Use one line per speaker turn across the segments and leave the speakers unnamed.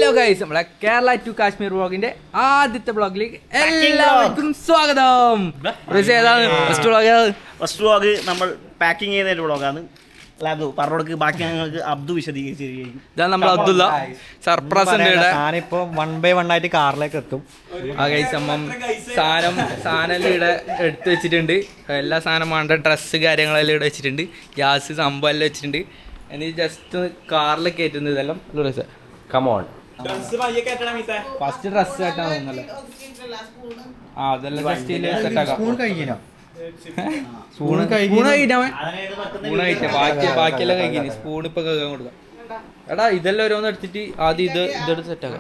Hello guys, നമ്മളെ Kerala to Kashmir വ്ളോഗിന്റെ ആദ്യത്തെ വ്ളോഗിലേക്ക് എല്ലാവർക്കും സ്വാഗതം.
ഫസ്റ്റ് വ്ളോഗ് നമ്മൾ പാക്കിംഗ് ചെയ്യുന്ന ഒരു വ്ളോഗാണ്. പറഞ്ഞോടക്ക് ബാക്കി ഞങ്ങൾക്ക് അബ്ദു വിശദീകരിച്ചിരിക്കും.
ഇതാണ് നമ്മൾ അബ്ദുള്ള സർപ്രൈസ് ഉണ്ട്.
ഞാനിപ്പോ 1 by 1 ആയിട്ട് കാറിലേക്ക് എത്തും.
ആ ഗൈസ്, സാധനം ഇവിടെ എടുത്ത് വെച്ചിട്ടുണ്ട്. എല്ലാ സാധനം വേണ്ട ഡ്രസ്സ് കാര്യങ്ങളെല്ലാം ഇവിടെ വെച്ചിട്ടുണ്ട്. ഗ്യാസ് സംഭവം എല്ലാം വെച്ചിട്ടുണ്ട്. എന്നിട്ട് ജസ്റ്റ് കാറിൽ കയറ്റുന്നത് ഇതെല്ലാം കമോൺ. ഫസ്റ്റ് ഡ്രസ് കേട്ടാ തോന്നല്ലേ? ആ അതെല്ലാം ജസ്റ്റ് സെറ്റാക്കാം. സ്പൂണ് ബാക്കിയെല്ലാം കഴിക്കുന്നു. സ്പൂൺ ഇപ്പൊ കഴിക്കാൻ കൊടുക്കാം. എടാ ഇതെല്ലാം ഓരോന്ന് എടുത്തിട്ട് ആദ്യം ഇതെടുത്ത് സെറ്റാക്കാം.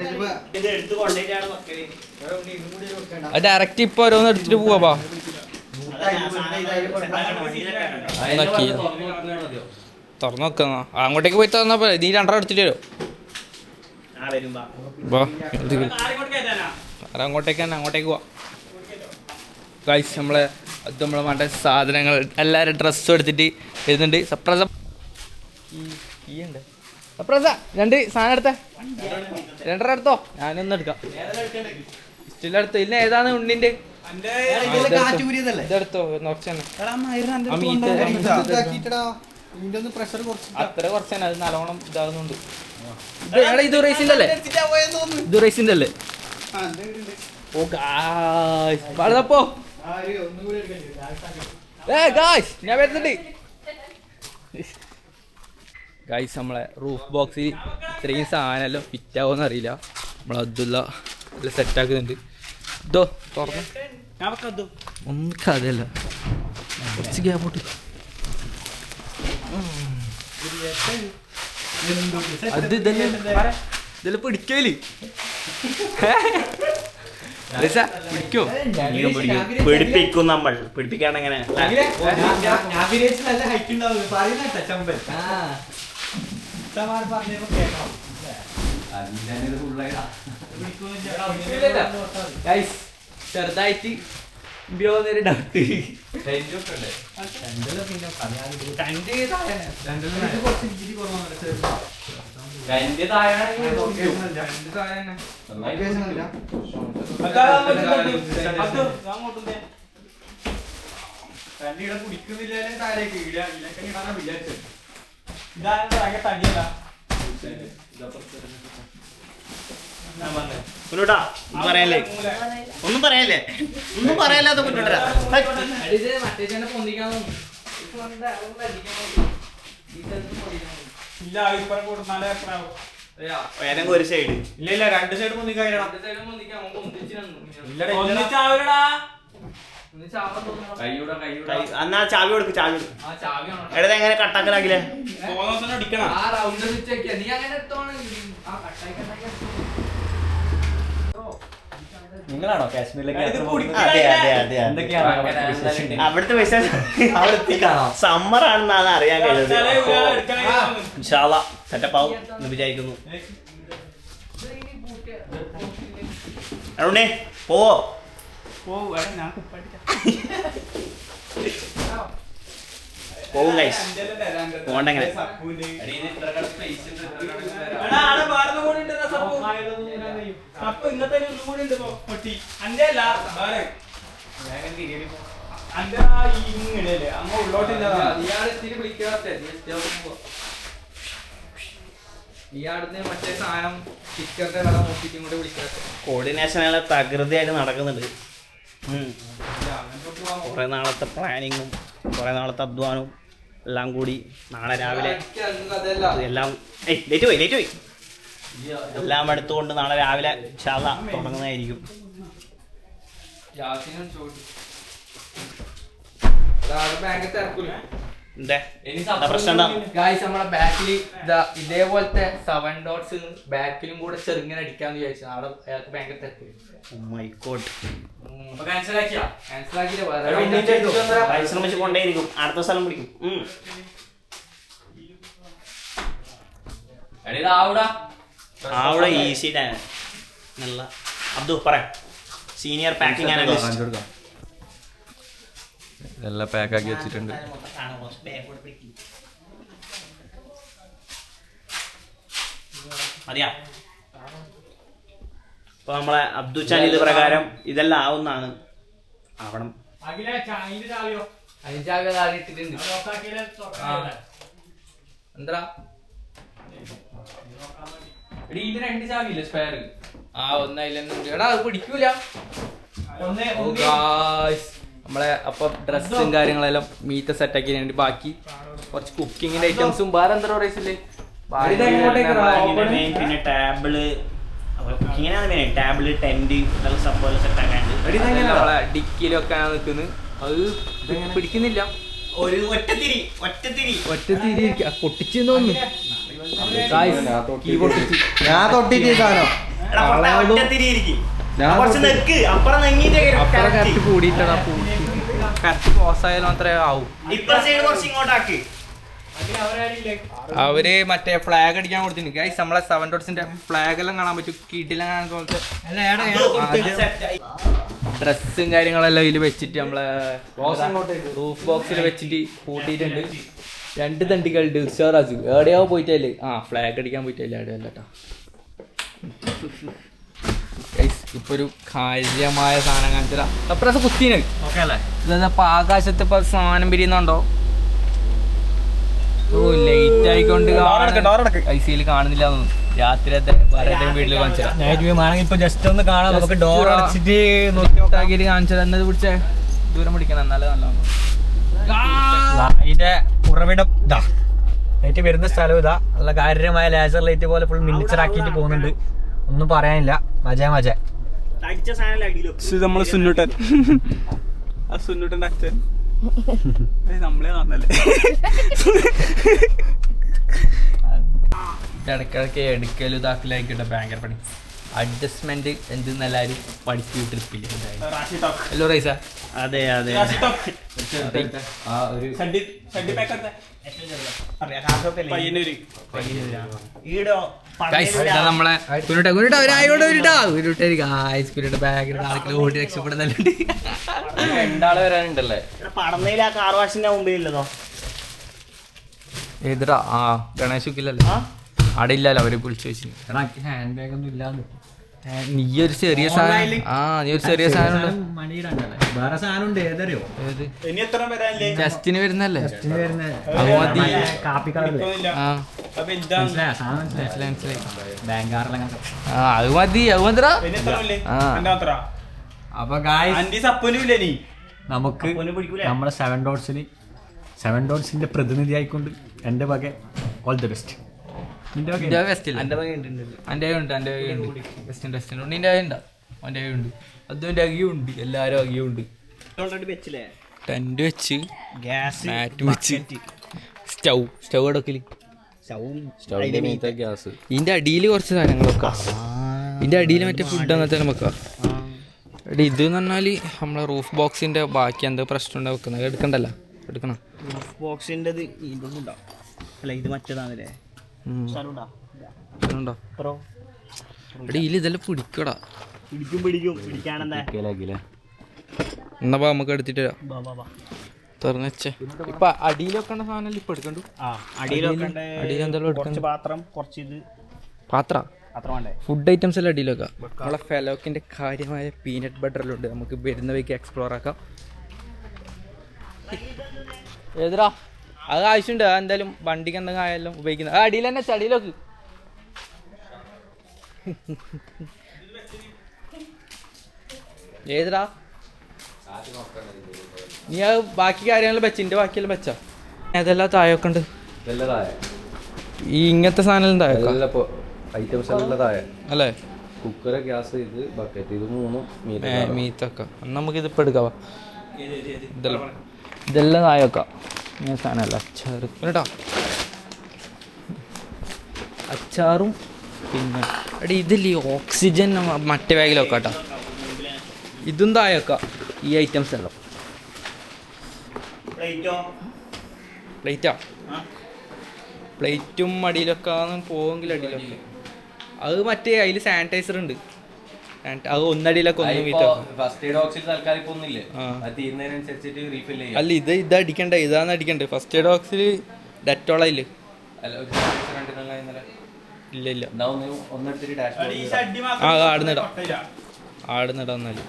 അത് ഡയറക്റ്റ് ഇപ്പൊ ഓരോന്ന് എടുത്തിട്ട് പോവാ. തുറന്നു നോക്കുന്ന അങ്ങോട്ടേക്ക് പോയി തുറന്നാ പോലെ നീ രണ്ടെണ്ണം എടുത്തിട്ട് വരും. അങ്ങോട്ടേക്ക് തന്നെ അങ്ങോട്ടേക്ക് പോവാ. ഗൈസ് നമ്മളെ വേണ്ട സാധനങ്ങൾ എല്ലാവരും ഡ്രസ്സും എടുത്തിട്ട് വരുന്നുണ്ട്. സർപ്രൈസ് രണ്ട് സാധനം എടുത്ത രണ്ടര എടുത്തോ. ഞാനൊന്നും എടുക്കാം. ഇഷ്ടമെടുത്തോ. ഇല്ല ഏതാണ് ഉണ്ണിന്റെ ഇതെടുത്തോ. അത്ര കുറച്ചാണ്. അത് നല്ലോണം ഇതാകുന്നുണ്ട്. ഇത് റേസിന്റെ അല്ലേ? ഇത് റേസിന്റെ അല്ലേ? ഓ ഗായ്സ് ഞാൻ വരുന്നുണ്ട്. ഗായ്സ് നമ്മളെ റൂഫ് ബോക്സിൽ ഇത്രയും സാധനമെല്ലാം ഫിറ്റ് ആവുമെന്ന് അറിയില്ല. നമ്മളെ അബ്ദുള്ള എല്ലാം സെറ്റാക്കുന്നുണ്ട്. ഇതോ തുറന്നു ഒന്നും കഥയല്ല. കുറച്ച് ഗ്യാപ്പോട്ട് അത് ഇതെല്ലാം പിടിക്കല് പിടിക്കോ?
പിടിപ്പിക്കും നമ്മൾ. പിടിപ്പിക്കാണ്ട് എങ്ങനെ?
ചെറുതായിട്ട് ഡൗട്ട്.
ഒന്നും പറയാല്ലേ ഏതെങ്കിലും ഒരു സൈഡ് ഇല്ല 2 സൈഡ് എന്നാ ചാവി കൊടുക്ക്. എടത് എങ്ങനെ കട്ടാക്കലാക്കില്ലേ?
നിങ്ങളാണോ കാശ്മീരിലേക്ക്
അവിടുത്തെ വിശേഷം? സമ്മർ ആണെന്നാണ് അറിയാൻ കഴിഞ്ഞത്. സെറ്റപ്പ് ആവും എന്ന് വിചാരിക്കുന്നു. അരുണേ പോവോ? പോവും ഗൈസ്. പോണ്ടെങ്ങനെ കോർഡിനേഷൻ എല്ലാം തകൃതിയായിട്ട് നടക്കുന്നുണ്ട്. കുറെ നാളത്തെ പ്ലാനിങ്ങും കുറെ നാളത്തെ അധ്വാനവും എല്ലാം കൂടി നാളെ രാവിലെ എല്ലാം ലേറ്റ് പോയി എല്ലാം എടുത്തുകൊണ്ട് നാളെ രാവിലെ ഇൻഷാല്ലാ തുടങ്ങുന്നതായിരിക്കും. പ്രശ്നം
നമ്മളെ ബാക്കിൽ ഇതേപോലത്തെ 7 ഡോട്ട്സ് ബാക്കിലും കൂടെ ചെറുങ്ങനെ അടിക്കാന്ന് വിചാരിച്ചു. നാളെ ഭയങ്കര തിരക്കില്ല.
പരിശ്രമിച്ച് കൊണ്ടേയിരിക്കും. അടുത്ത സ്ഥലം പിടിക്കും. അവിടെ ഈസി നല്ല അബ്ദു പറയാം. സീനിയർ പാക്കിംഗ് അനലിസ്റ്റ്
എല്ലാം പാക്കാക്കി വെച്ചിട്ടുണ്ട്.
മതിയാ അപ്പൊ നമ്മളെ അബ്ദുച്ചാൻ ഇത് പ്രകാരം ഇതെല്ലാം ആവുന്നതാണ്. ആവണം.
എന്താ ഇതിന് 2 ചാവില്ലേ സ്പെയർ? ഒന്നതിലെടാ അത് പിടിക്കൂല. നമ്മളെ അപ്പൊ ഡ്രസ്സും കാര്യങ്ങളെല്ലാം മീറ്റ് സെറ്റാക്കി വേണ്ടി ബാക്കി കുറച്ച് കുക്കിങ്ങിന്റെ ഐറ്റംസും വേറെ എന്താ റൈസില്ലേ
പിന്നെ ടേബിള് ടേബിള് ടെന്റ് സംഭവം സെറ്റ് ആക്കാണ്ട്
നമ്മളെ ഡിക്കിയിലൊക്കെ നിൽക്കുന്നത്. അത് പിടിക്കുന്നില്ല.
ഒരു ഒറ്റത്തിരി
പൊട്ടിച്ചു തോന്നുന്നു.
ഞാൻ തൊട്ടിട്ട് സാധനം
കറക്റ്റ് കൂടിയിട്ടാ കറക്റ്റ് പോസായാലും മാത്രമേ ആവും. അവര് മറ്റേ ഫ്ലാഗ് അടിക്കാൻ കൊടുത്തിട്ടുണ്ട് ഗൈസ്. നമ്മളെ 7 ഡോട്ട്സിന്റെ ഫ്ലാഗ് എല്ലാം കാണാൻ പറ്റും. കീട്ടിലെല്ലാം കാണാൻ പോലത്തെ ഡ്രസ്സും കാര്യങ്ങളെല്ലാം ഇതിൽ വെച്ചിട്ട് നമ്മളെ റൂഫ് ബോക്സിൽ വെച്ചിട്ട് കൂട്ടിയിട്ടുണ്ട്. 2 തണ്ടികളുണ്ട്. ഉഷാറാജു എവിടെയോ പോയിട്ടല്ലേ ഫ്ലാഗ് അടിക്കാൻ പോയിട്ടല്ലേ എവിടെയല്ല കേട്ടോ. ഇപ്പൊ ഒരു കാര്യമായ സാധനം കാണിച്ചാ അപ്രാസം കുത്തീന് ഇപ്പൊ ആകാശത്ത് ഇപ്പൊ സാധനം പിരിയുന്നുണ്ടോ? ഓ ലൈറ്റ് ആയിക്കൊണ്ട് ഐസിയിൽ കാണുന്നില്ല. രാത്രിയത്തെ വീട്ടിൽ
കാണിച്ചാൽ ജസ്റ്റ് ഒന്ന് കാണാം. നമുക്ക് ഡോർ അടച്ചിട്ട്
നോക്കിയിട്ട് കാണിച്ചാൽ എന്നത് പിടിച്ചേ ദൂരം പിടിക്കണം. എന്നാലേ നല്ലതാണ്.
അതിന്റെ ഉറവിടം ഇതാ ലൈറ്റ് വരുന്ന സ്ഥലം ഇതാ. നല്ല കാര്യമായ ലേസർ ലൈറ്റ് പോലെ ഫുൾ മിനിച്ചർ ആക്കിയിട്ട് പോകുന്നുണ്ട്. ഒന്നും പറയാനില്ല. മജ
നമ്മള് സുന്നുട്ടൻ ആ സുന്നുട്ടന്റെ അച്ഛൻ നമ്മളെ കാണല്ലേ.
ഇടയ്ക്കിടയ്ക്ക് എടുക്കലും ഇതാക്കലായിക്കട്ടെ ഭയങ്കര പണി. അഡ്ജസ്റ്റ്മെന്റ് എന്തെന്നെല്ലാരും പഠിച്ചു ട്രിപ്പില്. Hello rhiza.
അതെ
നമ്മളെ ഓടി രക്ഷപ്പെടുന്നുണ്ട്. 2 ആള് വരാനുണ്ടല്ലേ
പടന്നയില് ആ കാർ വാഷിന്റെ മുമ്പിലല്ലോ.
ഏതിടാ ഗണേശുക്കില്ലല്ലോ അവിടെ ഇല്ലല്ലോ. അവര് വിളിച്ചു വെച്ചു
ഹാൻഡ് ബാഗ് ഒന്നും ഇല്ലാന്ന്.
നീ ഒരു ചെറിയ സാധനം നീ ഒരു ചെറിയ സാധനം
വേറെ സാധനം ഉണ്ട്. ഏതറിയോ?
ടെസ്റ്റിന് വരുന്നല്ലേ?
കാപ്പി കളർ
അത് മതി. അത് മതിടാ.
അപ്പൊ നമുക്ക് നമ്മളെ 7 ഡോട്ട്സിന്റെ പ്രതിനിധി ആയിക്കൊണ്ട് എന്റെ വക ഓൾ ദി ബെസ്റ്റ്.
അതുകൊണ്ട് അകിയുണ്ട്. എല്ലാരും അകിയുണ്ട്. ടെന്റ് വെച്ച് മാറ്റ് വെച്ച് സ്റ്റൗ അടക്കല്. ഇതിന്റെ അടിയിൽ കുറച്ച് സാധനങ്ങളൊക്കെ. ഇതിന്റെ അടിയിൽ മറ്റേ ഫുഡ് അങ്ങനത്തെ വെക്കാം. ഇത് എന്ന് പറഞ്ഞാല് നമ്മളെ റൂഫ് ബോക്സിന്റെ ബാക്കി എന്താ പ്രശ്നം ഉണ്ടാ വെക്കുന്നത്. എടുക്കണ്ടല്ലോ. എടുക്കണം.
റൂഫ് ബോക്സിന്റെ ഇതൊന്നും ഉണ്ടാവും. അല്ല ഇത് മറ്റേതാണല്ലേ.
ഇതെല്ലാം പിടിക്കടാ.
പിടിക്കാണെന്താ
എന്നാ നമുക്ക് എടുത്തിട്ട് തുറന്നേ. ഇപ്പൊ അടിയിലൊക്കെ സാധനം ഇപ്പൊ എടുക്കണ്ടു. പാത്രം ഫുഡ് ഐറ്റംസ് എല്ലാം അടിയിലൊക്കെ. നമ്മളെ ഫെലോക്കിന്റെ കാര്യമായ പീനട്ട് ബട്ടറെല്ലാം ഉണ്ട്. നമുക്ക് വരുന്ന വഴിക്ക് എക്സ്പ്ലോർ ആക്കാം. ഏതാ അത് ആവശ്യമുണ്ട്. എന്തായാലും വണ്ടിക്ക് എന്തെങ്കിലും ആയാലും ഉപയോഗിക്കുന്നത്. അടിയിൽ തന്നെ ചടിയിലൊക്കെ ഏതാ നീ ആ ബാക്കി കാര്യങ്ങൾ വെച്ചിന്റെ ബാക്കിയെല്ലാം വെച്ചാ ഏതെല്ലാം താഴൊക്കെ ഉണ്ട്. ഈ ഇങ്ങനത്തെ സാധനം താഴെ അല്ലേ?
കുക്കർ, ഗ്യാസ്, ഇത് ബക്കറ്റ്, ഇത് 3
മീത്തൊക്കെ നമുക്കിതിപ്പോൾ എടുക്കാം. ഇതെല്ലാം താഴെക്കാം. ഇങ്ങനെ സാധനമല്ല. അച്ചാറ് കേട്ടോ. അച്ചാറും പിന്നെ എടി ഇതില്ലേ ഓക്സിജൻ മറ്റേ ബാഗിലൊക്കെ കേട്ടോ. ഇതും താഴെക്കാം. ഈ ഐറ്റംസ് എല്ലാം പ്ലേറ്റും അടിയിലൊക്കെ പോവെങ്കിൽ അടിയിലൊക്കെ. അത് മറ്റേ അതിൽ സാനിറ്റൈസർ ഉണ്ട്. അത് ഒന്നടിയിലൊക്കെ അല്ല ഇത് അടിക്കണ്ടേ. ഇതാണ് അടിക്കണ്ടേ. ഫസ്റ്റ് എയ്ഡ് ബോക്സിൽ ഡെറ്റോളയില് ഇല്ല ഇല്ല
എന്നാ ഒന്നെടുത്തിട്ട് ഡാഷ്
ആടുന്നിടാ എന്നാല്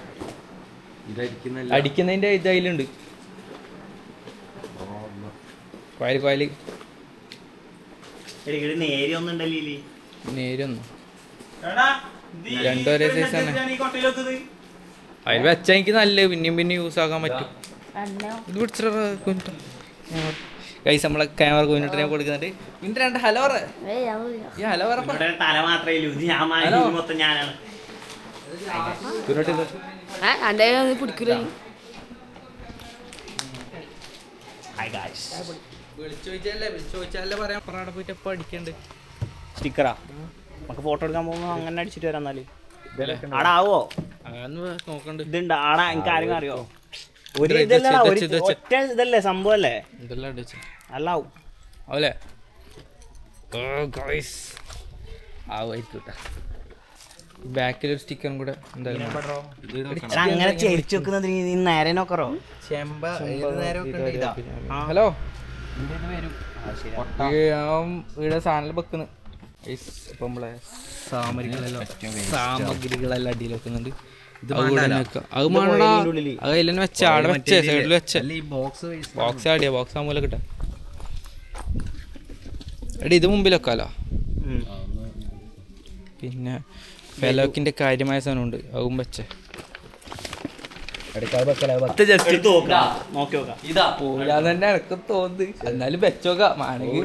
ഇതടിക്കുന്നില്ല.
അടിക്കുന്നതിന്റെ ഇത് അതിലുണ്ട്. കോയല്
നേരി ഒന്നും ഉണ്ടല്ലേ
നേരൊന്നും രണ്ടു ഒരേ സൈസ് ആണ്. അതിൽ വെച്ചാൽ എനിക്ക് നല്ല പിന്നെയും യൂസ് ആക്കാൻ പറ്റും. ഇത് പിടിച്ചിട്ട് കൈസ് നമ്മളെ ക്യാമറ കുഞ്ഞിട്ടിനെ കൊടുക്കുന്നുണ്ട്. ഇന്റെ രണ്ട് ഹലോ ഈ ഹലോ
തല മാത്രമേ ഇല്ലൂ. ഇത് ഞാൻ മൊത്തം ഞാനാണ്.
വിളിച്ചോദിച്ചാലേ പറയാൻ അവിടെ പോയിട്ട് എപ്പോ അടിക്കണ്ട്.
സ്റ്റിക്കറാ നമുക്ക് ഫോട്ടോ എടുക്കാൻ പോകുമ്പോ അങ്ങനെ അടിച്ചിട്ട് വരാം. എന്നാല് ആടാ ആവോ
നോക്കണ്ട്.
ഇതുണ്ട് ആടാ. എനിക്ക് ആരെങ്കിലും അറിയോ? ഒരു ഇതല്ല ഒറ്റ ഇതല്ലേ സംഭവം അല്ലേ?
ഇതെല്ലാം അടിച്ചു
അല്ലാവും
അവല്ലേ ആവായിട്ടാ. ബാക്കിലൊരു സ്റ്റിക്കറും കൂടെ എന്തായാലും
അങ്ങനെ ചേരിച്ചു വെക്കുന്നത് നേരെ നോക്കറോ?
ഹലോ ഇവിടെ സാധനം വെക്കുന്നു. ഇപ്പൊ നമ്മളെ സാമഗ്രികളെല്ലാം അടിയിൽ വെക്കുന്നുണ്ട്. അത് മാണടാ. അത് അതിൽ തന്നെ വെച്ച ആടെ വെച്ചേ സൈഡിൽ വെച്ച ബോക്സ് ആടിയാ ബോക്സ് ആകുമ്പോൾ കിട്ടാ. എടി ഇത് മുമ്പിൽ വെക്കാലോ. പിന്നെ ഫെലോക്കിന്റെ കാര്യമായ സാധനമുണ്ട് അതും വെച്ചേ. പോരാന്നെ എനക്ക് തോന്നി. എന്നാലും വെച്ചോക്കാം. ആണെങ്കിൽ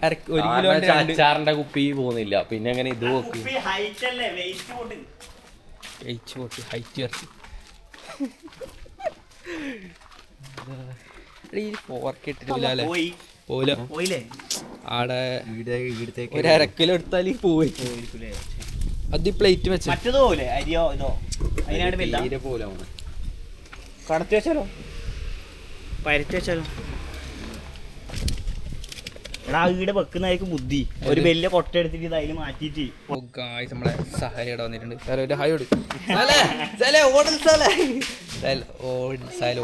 1 കിലോ
അച്ചാറിന്റെ കുപ്പി പോകുന്നില്ല. പിന്നെ എങ്ങനെ ഇത് നോക്കി
ഹൈറ്റ് വരച്ച് ഇട്ടിട്ടില്ല പോല ആടെ 1/2 കിലോ എടുത്താൽ പോയി. അത് പ്ലേറ്റ് വെച്ച
മറ്റേത് പോലെ അരിയോ ഇതോ അതിനായിട്ട്
പോലെ
കടത്തി വെച്ചാലോ പരത്തി വെച്ചാലോ? എടാ വീട് വെക്കുന്നതായിരിക്കും ബുദ്ധി. ഒരു വലിയ കൊട്ട എടുത്തിട്ട് ഇത് അതിൽ മാറ്റിയിട്ട്
നമ്മളെ സഹായിയുടെ വന്നിട്ടുണ്ട്. ഹായ്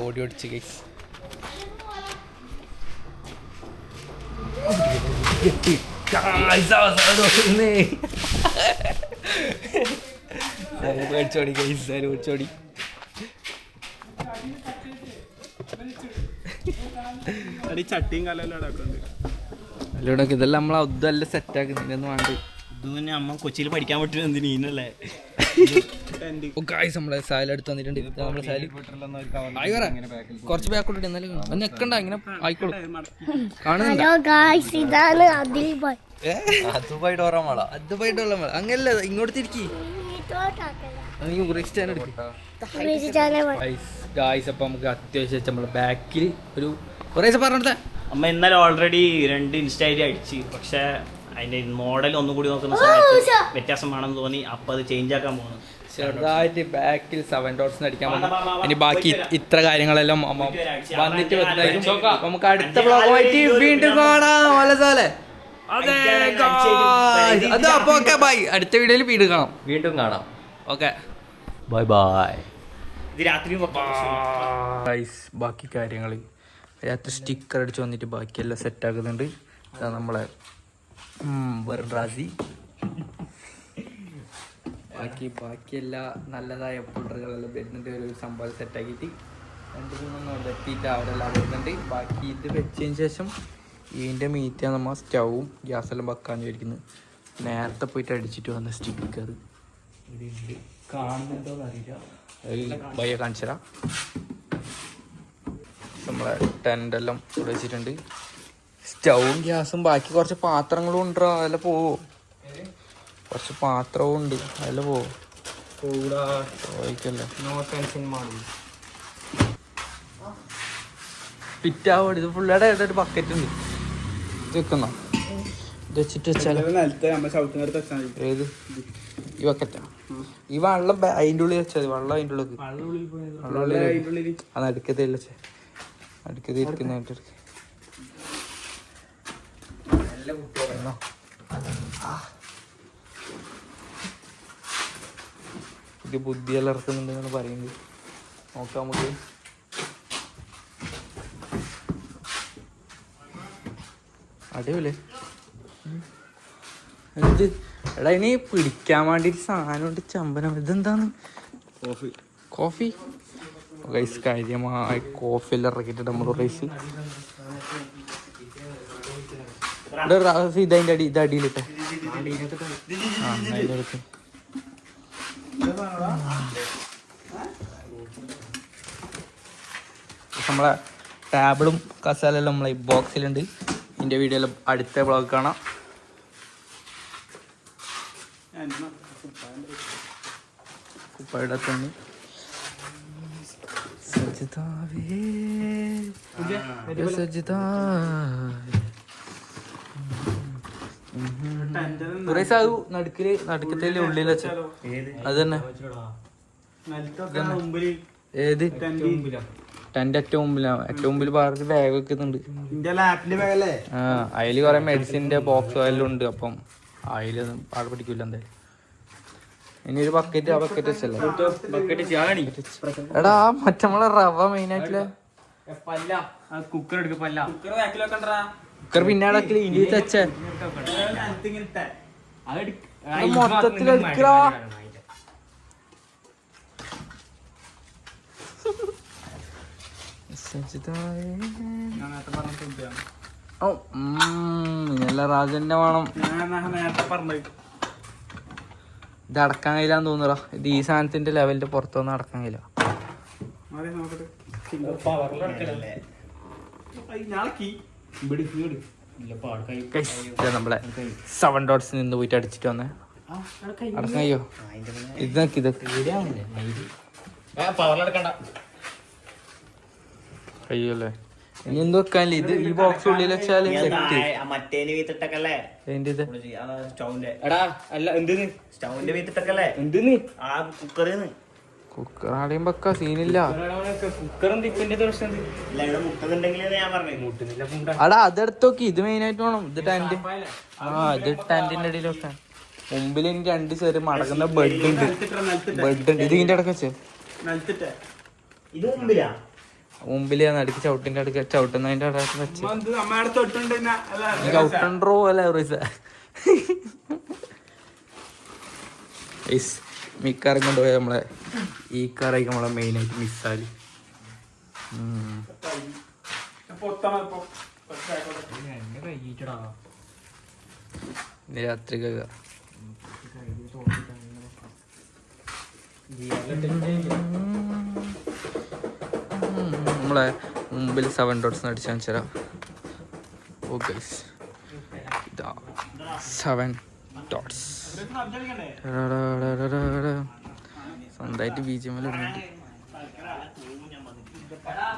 ഓടി ഓടിച്ച് ഗൈസ്. പേടിച്ചോടി ഗൈസ്, പേടിച്ചോടി.
ചട്ടിയും കല്ലെല്ലാം
അല്ലോടൊക്കെ ഇതെല്ലാം നമ്മളെ അതെല്ലാം സെറ്റ് ആക്കുന്നില്ലെന്ന് വേണ്ട.
ഇത് അമ്മ കൊച്ചിയിൽ പഠിക്കാൻ പറ്റും. എന്തിനു ഈനല്ലേ
നമ്മളെ സാല എടുത്ത് വന്നിട്ടുണ്ട്. നമ്മളെ സാല് കുറച്ച് ബാക്കോട്ട് എന്നാലും നെക്കണ്ട ഇങ്ങനെ ആയിക്കോളും. അങ്ങനല്ല ഇങ്ങോട്ട് തിരിക്കി. അപ്പൊ നമുക്ക് അത്യാവശ്യം നമ്മളെ ബാക്കിൽ ഒരു കുറേ പറഞ്ഞ
അമ്മ ഇന്നലെ ഓൾറെഡി 2 ഇൻസ്റ്റ ഐഡി അടിച്ച്. പക്ഷെ അതിന്റെ മോഡൽ ഒന്നുകൂടി നോക്കുന്ന സമയത്ത് വ്യത്യാസം വേണമെന്ന് തോന്നി. അപ്പൊ അത് ചേഞ്ച് ആക്കാൻ പോകുന്നു.
ചെറുതായിട്ട് ബാക്കിൽ 7 ഡോട്ട്സ് അടിക്കാൻ പോകുന്നു. ഇനി ബാക്കി ഇത്ര കാര്യങ്ങളെല്ലാം വന്നിട്ട് നമുക്ക് അടുത്ത ബ്ലോഗുമായിട്ട് വീണ്ടും കാണാം. അപ്പൊ ഓക്കെ ബൈ. അടുത്ത വീഡിയോയിൽ വീണ്ടും കാണാം. Okay bye bye.
ഇത് രാത്രി
ബാക്കി കാര്യങ്ങൾ രാത്രി സ്റ്റിക്കർ അടിച്ച് വന്നിട്ട് ബാക്കിയെല്ലാം സെറ്റ് ആക്കുന്നുണ്ട്. നമ്മളെ റാസി ബാക്കിയെല്ലാം നല്ലതായ പൗഡറുകളെല്ലാം വരുന്നുണ്ട്. ഒരു സംഭവം സെറ്റാക്കിയിട്ട് 2-3 എത്തിയിട്ട് അവിടെ എല്ലാം വരുന്നുണ്ട്. ബാക്കി ഇത് വെച്ചതിന് ശേഷം ഇതിൻ്റെ മീറ്റാണ് നമ്മൾ സ്റ്റൗവും ഗ്യാസെല്ലാം വെക്കാൻ വിചാരിക്കുന്നത്. നേരത്തെ പോയിട്ട് അടിച്ചിട്ട് വന്ന സ്റ്റിക്കർ ഇവിടെ കാണുന്നുണ്ടോന്ന് അറിയില്ല. ബയ്യ കാണിച്ചുതരാം. നമ്മളെ ടെൻ്റെല്ലാം ഇവിടെ വെച്ചിട്ടുണ്ട്. സ്റ്റൗവും ഗ്യാസും ബാക്കി കുറച്ച് പാത്രങ്ങളും ഉണ്ടോ അതെല്ലാം പോവോ? കുറച്ച് പാത്രവും ഉണ്ട് അതെല്ലാം പോവോ? പോയിക്കല്ലേ ഫിറ്റാവോ? ഇത് ഫുള്ളയുടെ ഒരു ബക്കറ്റ് ഉണ്ട്. ഇത് വെക്കുന്നോ? ഇത് വെച്ചിട്ട് വെച്ചാൽ ഏത് ഈ ബക്കറ്റാ? ഈ വെള്ളം അതിൻ്റെ ഉള്ളിൽ വെച്ചാൽ വെള്ളം അതിൻ്റെ ഉള്ളിൽ അത് അടുക്കത്തില്ല. അടുക്കത് ഇരിക്കുന്നതായിട്ട് ഇത് ബുദ്ധിയെല്ലാം ഇറക്കുന്നുണ്ടെന്നാണ് പറയുന്നത്. നോക്കാം നമുക്ക്. അടിപൊളി. എടാ ഇനി പിടിക്കാൻ വേണ്ടിട്ട് സാധനം കൊണ്ട് ചമ്പനം. ഇതെന്താണ്? കോഫി. റൈസ് കാര്യമായി കോഫി എല്ലാം ഇറക്കിയിട്ട് നമ്മൾ റൈസ് ഇതതിൻ്റെ ഇത് അടിയിലിട്ടെ. ആ അതിലെടുത്ത് നമ്മളെ ടേബിളും കസാലെല്ലാം നമ്മളെ ഈ ബോക്സിലുണ്ട്. ഇതിൻ്റെ വീഡിയോ എല്ലാം അടുത്ത ബ്ലോഗ് കാണാം. കുപ്പായിടത്താണ് നടുക്കത്തെ ഉള്ളിൽ വെച്ച അത് തന്നെ. ഏത് ടെന്റ് ഏറ്റവും മുമ്പിൽ പറഞ്ഞ് ബാഗ് വെക്കുന്നുണ്ട്. ആ അതില് കൊറേ മെഡിസിന്റെ ബോക്സ് എല്ലാം ഉണ്ട്. അപ്പം അതിലൊന്നും ആട് പിടിക്കൂല എന്തായാലും. ഇനി ഒരു ബക്കറ്റ്, ആ ബക്കറ്റ് വെച്ചല്ലേ എടാ മറ്റമ്മളെ റവ മെയിൻ ആയിട്ടില്ല.
കുക്കർ എടുക്കപ്പല്ല
കുക്കർ പിന്നാടെ ഇനി തെച്ച മൊത്തത്തിൽ എടുക്കടാ. ഇല്ല രാജന്റെ വേണം. ഇത് അടക്കാൻ കഴിയില്ലാന്ന് തോന്നുക. ഇത് ഈ സാധനത്തിന്റെ ലെവലിന്റെ പുറത്തൊന്നും അടക്കാൻ കഴിയില്ല. നമ്മളെ 7 dots നിന്ന് പോയിട്ട് അടിച്ചിട്ട് വന്നേ. അടക്കാൻ കഴിയോ? ഇത് നോക്കി കഴിയൂല്ലേ? ഇനി എന്ത് വെക്കാനില്ല. ഇത് ഈ ബോക്സ് ഉള്ളിൽ വെച്ചാല് കുക്കർ ആടെയും വെക്ക സീനില്ല. അടാ അതെടുത്ത് നോക്കി. ഇത് മെയിൻ ആയിട്ട് വേണം. ഇത് ടെന്റ്. ആ ഇത് ടെന്റിന്റെ അടിയിൽ വെക്കാൻ. മുമ്പിൽ എനിക്ക് 2 ചെറിയ മടങ്ങുന്ന ബെഡ് ഉണ്ട്. ഇത് ഇതിന്റെ അടക്ക വെച്ചേ. മുമ്പില് നടുക്ക് ചവിട്ടിന്റെ അടുക്ക ചവിട്ടുന്നതിന്റെ അടക്കം വെച്ച് ചവിട്ടണ്ടോ അല്ല മിക്കാറും കൊണ്ടുപോയ നമ്മളെ ഈ കാറായിരിക്കും നമ്മളെ മെയിൻ ആയിട്ട് മിസ്സാല്. രാത്രി നമ്മളെ മുമ്പിൽ 7 dots അടിച്ചു കാണിച്ചു. ഓ ഗൈസ് ഇതാ 7 dots. സ്വന്തമായിട്ട് BGM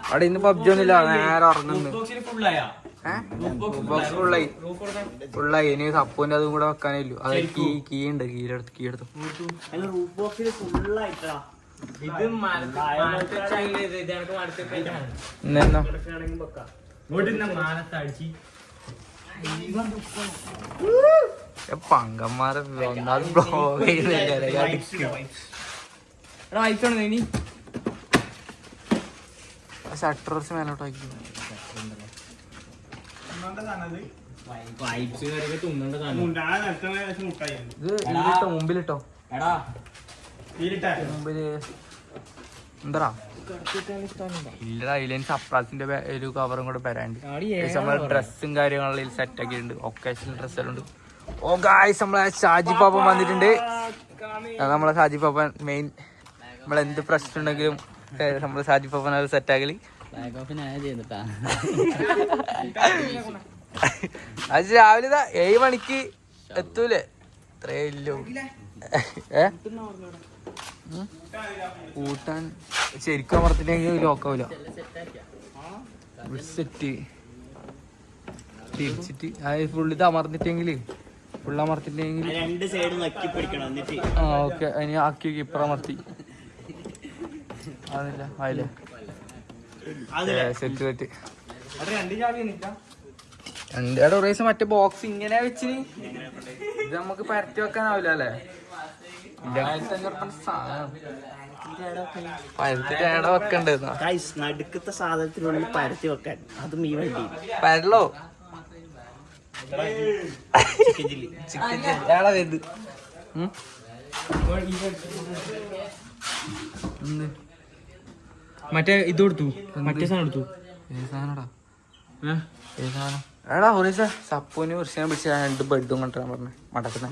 അവിടെ ഇന്ന് പബ്ജി ഒന്നുമില്ല. നേരെ ഉറങ്ങുന്നു. ഫുള്ളായി. ഇനി സപ്പൂന്റെ അതും കൂടെ വെക്കാനേ. അത് കീ ഉണ്ട്. കീ എടുത്തു. പങ്കന്മാരെ ഒന്നാമത് ബ്ലോഗ് ചെയ്യുന്നില്ല. ഷട്ടർ കുറച്ച് മേലോട്ട് ആക്കി. ഇത് മുമ്പിലിട്ടോ. മുമ്പില് എന്താ ഇല്ലടാ. അതിൽ സപ്രാസിന്റെ ഒരു കവറും കൂടെ വരാണ്ട്. നമ്മളെ ഡ്രസ്സും കാര്യങ്ങളും സെറ്റ് ആക്കിയിട്ടുണ്ട്. ഒക്കേഷണൽ ഡ്രസ്സെല്ലാം ഉണ്ട്. ഓ ഗായ്സ് നമ്മളെ ഷാജി പാപ്പൻ വന്നിട്ടുണ്ട്. നമ്മളെ ഷാജി പാപ്പൻ മെയിൻ. നമ്മളെന്ത് പ്രശ്നം ഉണ്ടെങ്കിലും നമ്മള് ഷാജി പാപ്പൻ അത് സെറ്റ് ആക്കല്. അത് രാവിലെ 7 മണിക്ക് എത്തൂലേ? ഇത്രേ ഇല്ലോ. കൂട്ടാൻ ശരിക്കും അമർത്തിട്ടെങ്കിൽ ലോക്കാവില്ല. സെറ്റ് തിരിച്ചിട്ട് ഫുള്ളിത് അമർന്നിട്ടെങ്കിൽ ഫുള്ളമർത്തിട്ടെങ്കിൽ ആ ഓക്കെ. അതിന് ആക്കി ഇപ്പുറം അമർത്തി അതില്ല അതിലെ സെറ്റ് സെറ്റ്. എൻ്റെ ഒറേസ് മറ്റേ ബോക്സ് ഇങ്ങനെ വെച്ചിന്. ഇത് നമുക്ക് പരത്തി വെക്കാനാവില്ല അല്ലേ?
നടുക്കത്തെ സാധനത്തിനുള്ളിൽ പരത്തി വെക്കാൻ അതും ഈ വണ്ടി
പരലോ ഏടാ വരുത്
മറ്റേ ഇത് കൊടുത്തു, മറ്റേ സാധനം കൊടുത്തു.
എടാ ഹൊറീസ സപ്പൂന് കുറിച്ച് പിടിച്ച 2 ബെഡും കൊണ്ടുവരാൻ പറഞ്ഞു മടക്കുന്ന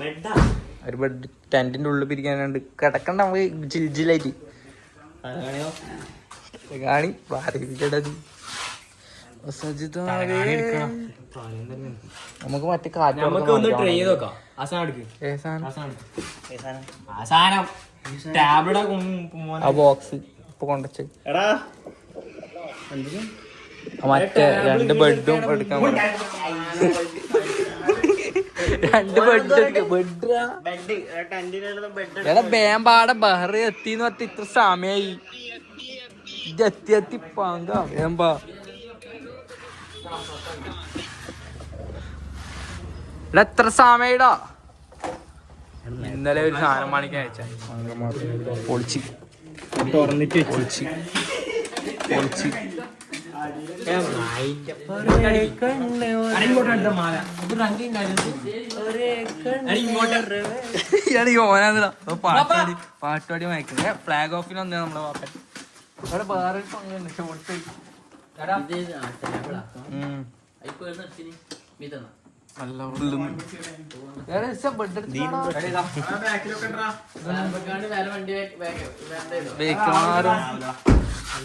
ഒരു ബെഡ് ടെന്റിന്റെ ഉള്ളിൽ പിരിക്കാനുണ്ട് കിടക്കണ്ട നമുക്ക് ജിൽജിലായിട്ട് കാണി ഭാരത് നമുക്ക് മറ്റേ കാറ്റ്
നമുക്ക് ഒന്ന് ട്രൈ ചെയ്ത് നോക്കാം. ആ സാധനം എടുക്ക്. ആ സാധനം ടാബ്ലറ്റ്
ആ ബോക്സ് ഇപ്പൊ കൊണ്ടുവച്ച്
എടാ
മറ്റേ 2 ബെഡും എടുക്കാൻ പറഞ്ഞു 2 ബെഡ് എടാ വേമ്പാടെ ബഹ്റ് എത്തിന്ന് പറഞ്ഞ ഇത്ര സമയായി ഇത് എത്തി പാങ്ക വേമ്പാ എടാ എത്ര സമയടാ ഇന്നലെ ഒരു സാധനം മണിക്ക് അയച്ച പൊളിച്ച്
തുറന്നിട്ട്
പൊളിച്ച് പൊളിച്ച് പാട്ടുപാടി മയക്കുന്നത് ഫ്ലാഗ് ഓഫിന് വന്നേ നമ്മളെ പാപ്പൻ അവിടെ വേറെ പങ്കുണ്ട് ഷോർട്ട്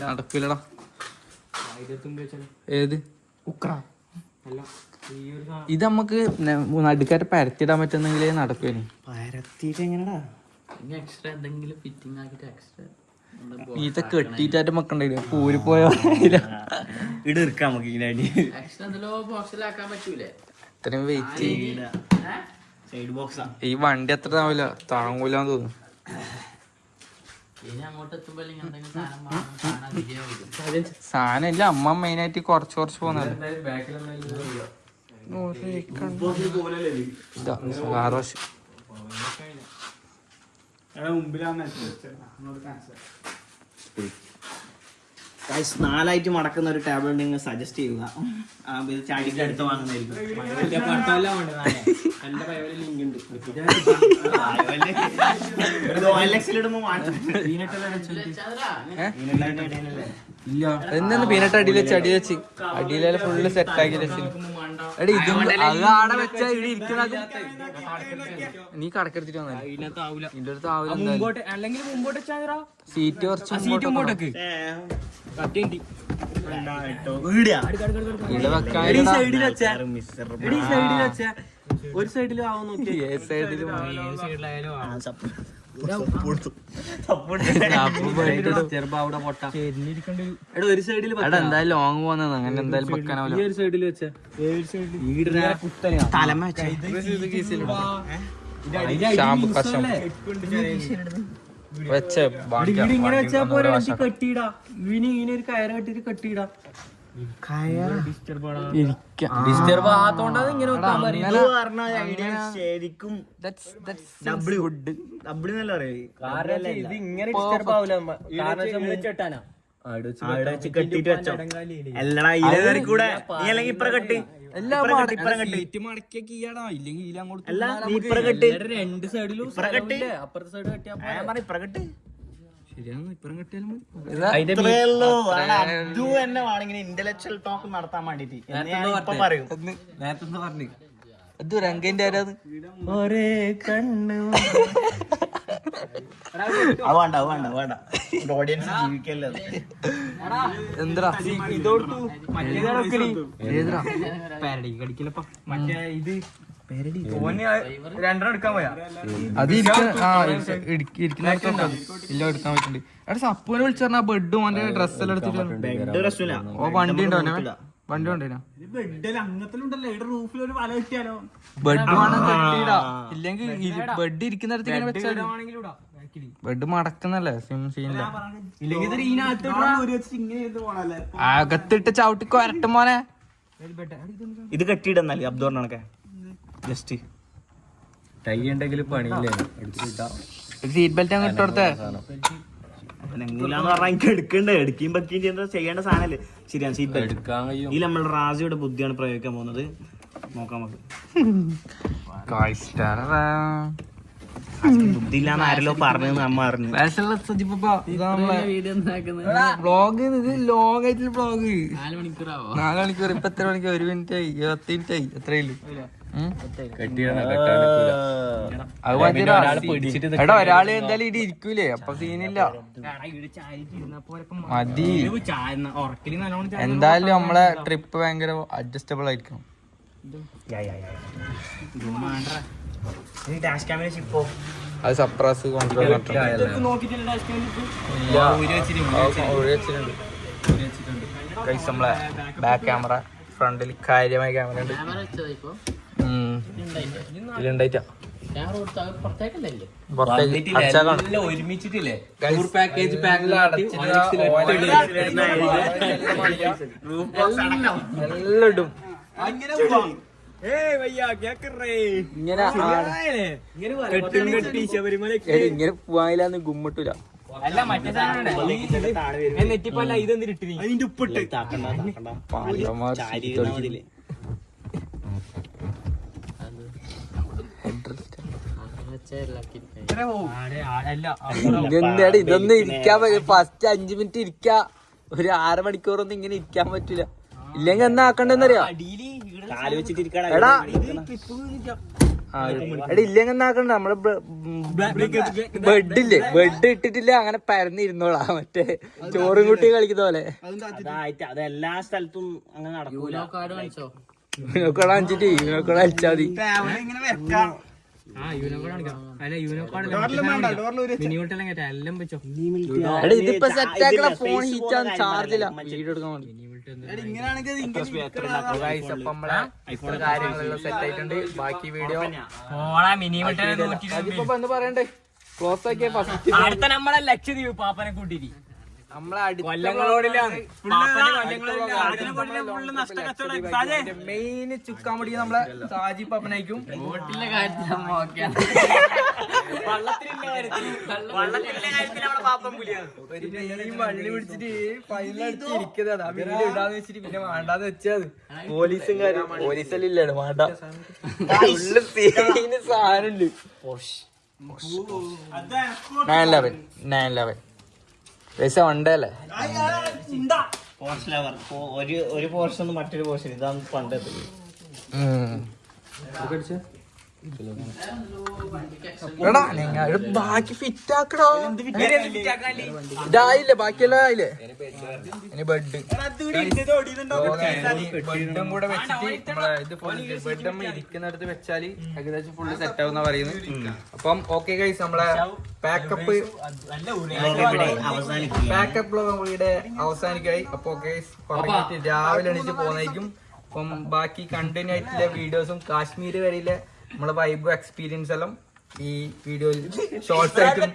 നടക്കില്ലടാ ഏത് ഇത് നമുക്ക് നടുക്കാറ്റ് പരത്തിടാൻ പറ്റുന്നെങ്കിലേ നടക്കുവേനി
പരത്തിട്ട് എങ്ങനെടാ
ഈത്ത കെട്ടിട്ടായിട്ട് മക്കണ്ടില്ല പൂരി പോയ
ഇടുക്കാം നമുക്ക്
ഇത്രയും വെയിറ്റ്
സൈഡ് ബോക്സാ
ഈ വണ്ടി അത്ര താവില്ല താങ്ങൂലെന്ന് തോന്നുന്നു സാധനം ഇല്ല അമ്മ മെയിനായിട്ട് കുറച്ച് പോകുന്നത് 6 വർഷം
നാലായിട്ട് മടക്കുന്ന ഒരു ടാബ്ലറ്റ് നിങ്ങൾ സജസ്റ്റ് ചെയ്യുക. ഇത് ചാടിന്റെ അടുത്ത് വാങ്ങുന്നതായിരിക്കും.
എന്താണ് പീനട്ട് അടിയിൽ വെച്ച് അടിയിലെ ഫുള്ള് സെറ്റ് ആക്കി വെച്ച് എടി ഇതും അത് ആടെ വെച്ചാ ഇവിടെ ഇരിക്കുന്നത് നീ കടക്കെടുത്തിട്ട് വന്നാ ഇതിന്റെ അടുത്ത് ആവില്ല
അല്ലെങ്കിൽ മുമ്പോട്ട്
സീറ്റ് കുറച്ച്
മുമ്പോട്ടേക്ക്
ഇവിടെ വെക്കാൻ
ഒരു സൈഡിൽ ആവും നോക്കി
ഏത് സൈഡിലും
ഒരു സൈഡിൽ
എന്തായാലും ലോങ് പോകുന്നത് അങ്ങനെ എന്തായാലും വെക്കാനാവില്ല
ഒരു സൈഡിൽ വെച്ച
ഷാമ്പു കഷം വെച്ച
ഇങ്ങനെ വെച്ചാ പോലെ കെട്ടിയിടാ ഇങ്ങനെ ഒരു കയറ് കെട്ടിട്ട് കെട്ടിയിടാ ഡിസ്റ്റർബ് ആകാത്തോണ്ടാണ് ഇങ്ങനെ വെക്കാൻ
ശരിക്കും
ഇത് ഇങ്ങനെ ഡിസ്റ്റർബ് ആവില്ല ചേട്ടാനാ
കെട്ടിട്ട് വെച്ചോ എല്ലടാ ഇല കൂടെ നീ അല്ലെങ്കിൽ ഇപ്പറ കെട്ടി
രണ്ട് സൈഡിലും അപ്പുറത്തെ സൈഡ് കെട്ടിയാ
ഇപ്പറ കെട്ടി ഇന്റലക്ച്വൽ ടോക്ക് നടത്താൻ വേണ്ടിട്ട് പറയും
നേരത്തെ പറഞ്ഞു ഇത് രംഗന്റെ ആരാത്
ഒരേ കണ്ണ്
വേണ്ട വേണ്ട വേണ്ട ഓഡിയൻസ് ജീവിക്കല്ലോ
എന്താ
മറ്റേ ഇത് രണ്ടെണ്ണം എടുക്കാൻ പോയാ
അത് ഇരിക്കുന്നിടത്തോട്ട് ഇല്ല എടുക്കാൻ പറ്റുന്നുണ്ട് എടാ സപ്പൂനെ വിളിച്ചു പറഞ്ഞാ ബെഡും അവന്റെ ഡ്രസ്സെല്ലാം എടുത്തിട്ട് ഓ വണ്ടി ഉണ്ടോ വണ്ടി ഉണ്ടോ ബെഡ് വേണം കെട്ടിയിടാ ഇല്ലെങ്കിൽ ബെഡ് ഇരിക്കുന്നിടത്ത് ഇങ്ങനെ വെച്ചാൽ ബെഡ് മടക്കുന്നല്ലേ സീനില്ല അകത്തിട്ട് ചവിട്ടിക്കോ വരട്ടും മോനെ
ഇത് കെട്ടിയിടുന്നല്ലേ അബ്ദോറിനൊക്കെ ജസ്റ്റ്
കൈ ഉണ്ടെങ്കിൽ പണിയില്ലേ
സീറ്റ് ബെൽറ്റ് അങ്ങ് ഇട്ടോടത്തെ
ന്ന് പറഞ്ഞാൽ എനിക്ക് എടുക്കണ്ടേ എടുക്കുകയും വെക്കുകയും ചെയ്യുന്നത് ചെയ്യേണ്ട സാധനല്ലേ ശരിയാണ് സീറ്റ് ബെൽറ്റ് ഇതിൽ നമ്മൾ റാസിയുടെ ബുദ്ധിയാണ് പ്രയോഗിക്കാൻ പോകുന്നത് നോക്കാം നമുക്ക്. ബുദ്ധിയില്ലാന്ന് ആരല്ലോ പറഞ്ഞെന്ന് അമ്മ അറിഞ്ഞു.
വ്ളോഗ് ഇത് ലോങ് ആയിട്ടുള്ള വ്ളോഗ് 4 മണിക്കൂർ. ഇപ്പൊ എത്ര മണിക്കൂർ? 1 മിനിറ്റ് ആയി, 20 മിനിറ്റ് ആയി. എത്രയില്ല എടാ ഒരാള് എന്തായാലും ഇടി ഇരിക്കൂലേ, അപ്പൊ സീനില്ല. മതി. എന്തായാലും നമ്മളെ ട്രിപ്പ് ഭയങ്കര അഡ്ജസ്റ്റബിൾ ആയിരിക്കണം. അത് സപ്രാസ് നമ്മളെ ബാക്ക് ക്യാമറ, ഫ്രണ്ടിൽ കാര്യമായ ക്യാമറ ഉണ്ട്. ഇതിലുണ്ടായിട്ടാ
ഒരുമിച്ചിട്ടില്ലേ
എല്ലാം ഇടും ഇങ്ങനെ പോവാനില്ലാന്ന് ഗുമ്മിട്ടൂല.
നെറ്റിപ്പല്ല ഇതെന്തിട്ട്
അതിന്റെ ഉപ്പിട്ട്
ഇതെന്താടി ഇതൊന്നും ഇരിക്കാൻ പറ്റും. ഫസ്റ്റ് 5 മിനിറ്റ് ഇരിക്കാ, ഒരു 6 മണിക്കൂറൊന്നും ഇങ്ങനെ ഇരിക്കാൻ പറ്റൂല. ഇല്ലെങ്കിൽ എന്നാ ആക്കണ്ടെന്നറിയാം. എടാ ഇല്ലെങ്കിൽ എന്നാ ആക്കണ്ട, നമ്മള് ബെഡില്ലേ, ബെഡ് ഇട്ടിട്ടില്ല, അങ്ങനെ പരന്നിരുന്നോളാ. മറ്റേ ചോറും കുട്ടി കളിക്കുന്ന പോലെ.
അതെല്ലാ സ്ഥലത്തും അങ്ങനെ നടക്കൂല.
യൂനോക്കോടെ അഞ്ചിട്ട് യൂനോക്കോടെ അടിച്ചാ മതി. ഇതിപ്പോ സെറ്റ് ആക്കണ ഫോൺ ഹീറ്റാണ്, ചാർജില്ല. വീഡിയോ എടുക്കാൻ വേണ്ടി കാര്യങ്ങളെല്ലാം സെറ്റ് ആയിട്ടുണ്ട്. ബാക്കി വീഡിയോ എന്ന് പറയണ്ടേ, ക്ലോസ് ആക്കിയ ഫസ്റ്റ്
അടുത്ത നമ്മളെ ലക്ഷദ്വീപ് പാപ്പനെ കൂട്ടിട്ട്
നമ്മളെ മെയിൻ ചുക്കാൻ പിടിക്കുക നമ്മളെ സാജി പപ്പനായിരിക്കും. വള്ളി പിടിച്ചിട്ട് ഫൈനലടിച്ച് ഇരിക്കുന്നതാണ്. വീഡിയോ ഇടാന്ന് വെച്ചിട്ട് പിന്നെ വേണ്ടാന്ന് വെച്ചത്. പോലീസുകാരും പോലീസെല്ലാം ഇല്ലാണ് വേണ്ട. സാധനം ഉണ്ട്. 911 പൈസ ഉണ്ടല്ലേ.
ഒരു പോർഷൻ മറ്റൊരു പോർഷൻ ഇതാണ് പണ്ടത്.
എടാ നിങ്ങൾ ബാക്കി ഫിറ്റ് ആക്കടോ. ഇതായില്ലേ, ബാക്കിയെല്ലാം ആയില്ലേ. ഇനി ബെഡ് ബെഡും കൂടെ വെച്ചിട്ട് നമ്മളെ ഇത് ബെഡും ഇരിക്കുന്നിടത്ത് വെച്ചാല് ഏകദേശം ഫുള്ള് സെറ്റ് ആവുന്ന പറയുന്നത്. അപ്പം ഓക്കെ ഗൈസ്, നമ്മളെ പാക്കപ്പ് ഇവിടെ അവസാനിക്കായി. അപ്പൊ ഗൈസ് പറഞ്ഞിട്ട് രാവിലെ എണീറ്റ് പോകുന്നതായിരിക്കും. അപ്പം ബാക്കി കണ്ടിന്യൂ ആയിട്ടുള്ള വീഡിയോസും കാശ്മീർ വരെയിലെ നമ്മളെ വൈബ് എക്സ്പീരിയൻസ് എല്ലാം ഈ വീഡിയോയിൽ ഷോർട്സ് ആയിട്ടും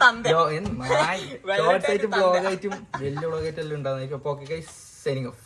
ബ്ലോഗായിട്ടും വലിയ ബ്ലോഗായിട്ടും എല്ലാം ഉണ്ടാകുന്നതായിരിക്കും. അപ്പൊ ഓക്കെ ഗൈസ്, സൈനിങ് ഓഫ്.